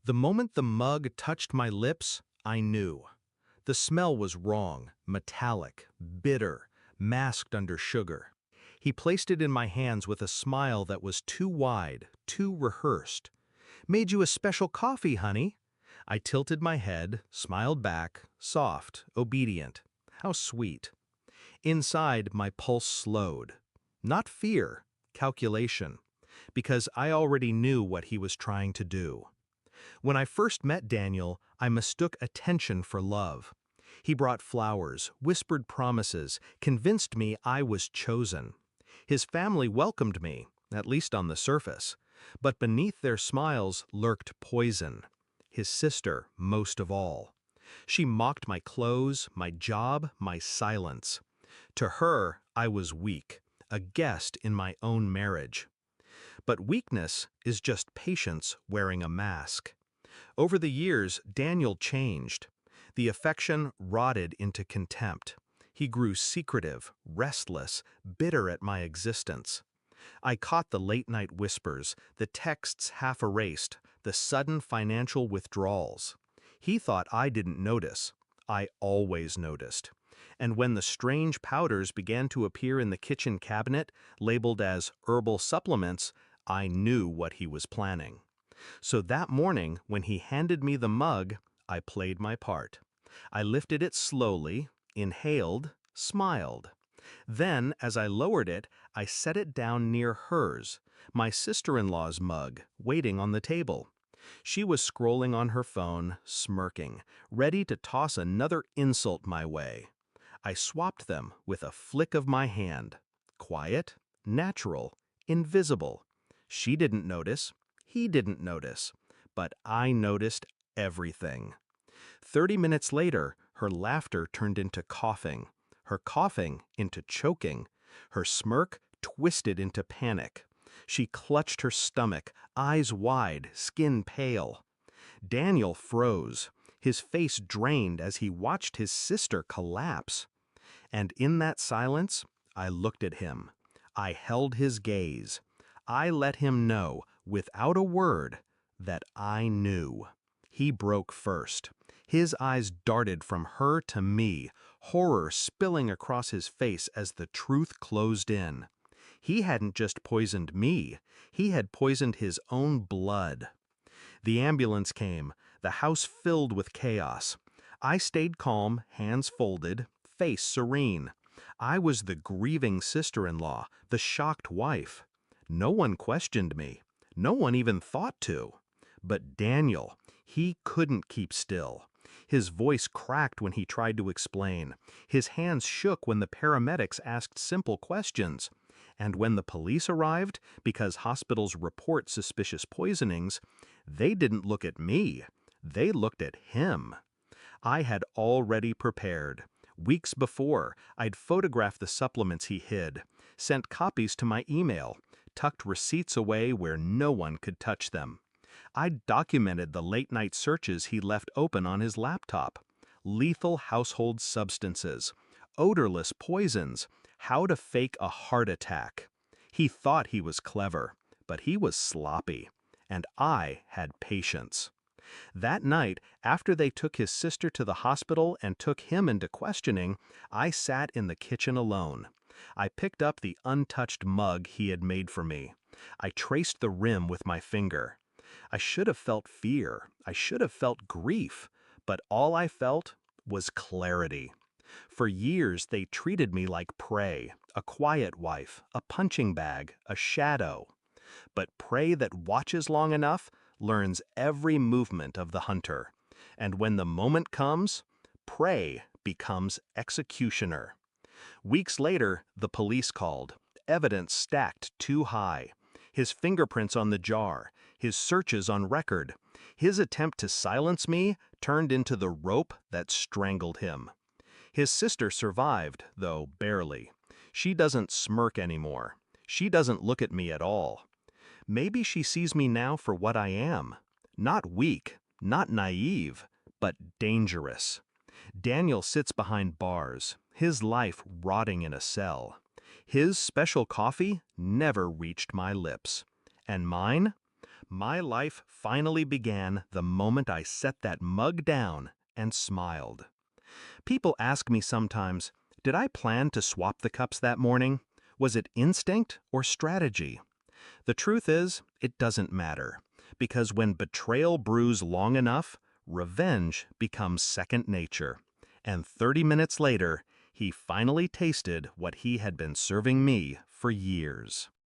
The moment the mug touched my lips, I knew. The smell was wrong, metallic, bitter, masked under sugar. He placed it in my hands with a smile that was too wide, too rehearsed. "Made you a special coffee, honey." I tilted my head, smiled back, soft, obedient. How sweet. Inside, my pulse slowed. Not fear, calculation, because I already knew what he was trying to do. When I first met Daniel, I mistook attention for love. He brought flowers, whispered promises, convinced me I was chosen. His family welcomed me, at least on the surface, but beneath their smiles lurked poison. His sister, most of all. She mocked my clothes, my job, my silence. To her, I was weak, a guest in my own marriage. But weakness is just patience wearing a mask. Over the years, Daniel changed. The affection rotted into contempt. He grew secretive, restless, bitter at my existence. I caught the late-night whispers, the texts half erased, the sudden financial withdrawals. He thought I didn't notice. I always noticed. And when the strange powders began to appear in the kitchen cabinet, labeled as herbal supplements, I knew what he was planning. So that morning, when he handed me the mug, I played my part. I lifted it slowly, inhaled, smiled. Then, as I lowered it, I set it down near hers, my sister-in-law's mug, waiting on the table. She was scrolling on her phone, smirking, ready to toss another insult my way. I swapped them with a flick of my hand. Quiet, natural, invisible. She didn't notice. He didn't notice. But I noticed everything. 30 minutes later, her laughter turned into coughing. Her coughing into choking. Her smirk twisted into panic. She clutched her stomach, eyes wide, skin pale. Daniel froze, his face drained as he watched his sister collapse. And in that silence, I looked at him. I held his gaze. I let him know, without a word, that I knew. He broke first. His eyes darted from her to me, horror spilling across his face as the truth closed in. He hadn't just poisoned me, he had poisoned his own blood. The ambulance came, the house filled with chaos. I stayed calm, hands folded, face serene. I was the grieving sister-in-law, the shocked wife. No one questioned me. No one even thought to. But Daniel, he couldn't keep still. His voice cracked when he tried to explain. His hands shook when the paramedics asked simple questions. And when the police arrived, because hospitals report suspicious poisonings, they didn't look at me. They looked at him. I had already prepared. Weeks before, I'd photographed the supplements he hid, sent copies to my email, tucked receipts away where no one could touch them. I'd documented the late-night searches he left open on his laptop. Lethal household substances, odorless poisons, how to fake a heart attack. He thought he was clever, but he was sloppy, and I had patience. That night, after they took his sister to the hospital and took him into questioning, I sat in the kitchen alone. I picked up the untouched mug he had made for me. I traced the rim with my finger. I should have felt fear. I should have felt grief. But all I felt was clarity. For years, they treated me like prey, a quiet wife, a punching bag, a shadow. But prey that watches long enough learns every movement of the hunter. And when the moment comes, prey becomes executioner. Weeks later, the police called, evidence stacked too high. His fingerprints on the jar, his searches on record. His attempt to silence me turned into the rope that strangled him. His sister survived, though barely. She doesn't smirk anymore. She doesn't look at me at all. Maybe she sees me now for what I am. Not weak, not naive, but dangerous. Daniel sits behind bars, his life rotting in a cell. His special coffee never reached my lips. And mine? My life finally began the moment I set that mug down and smiled. People ask me sometimes, did I plan to swap the cups that morning? Was it instinct or strategy? The truth is, it doesn't matter, because when betrayal brews long enough, revenge becomes second nature. And 30 minutes later, he finally tasted what he had been serving me for years.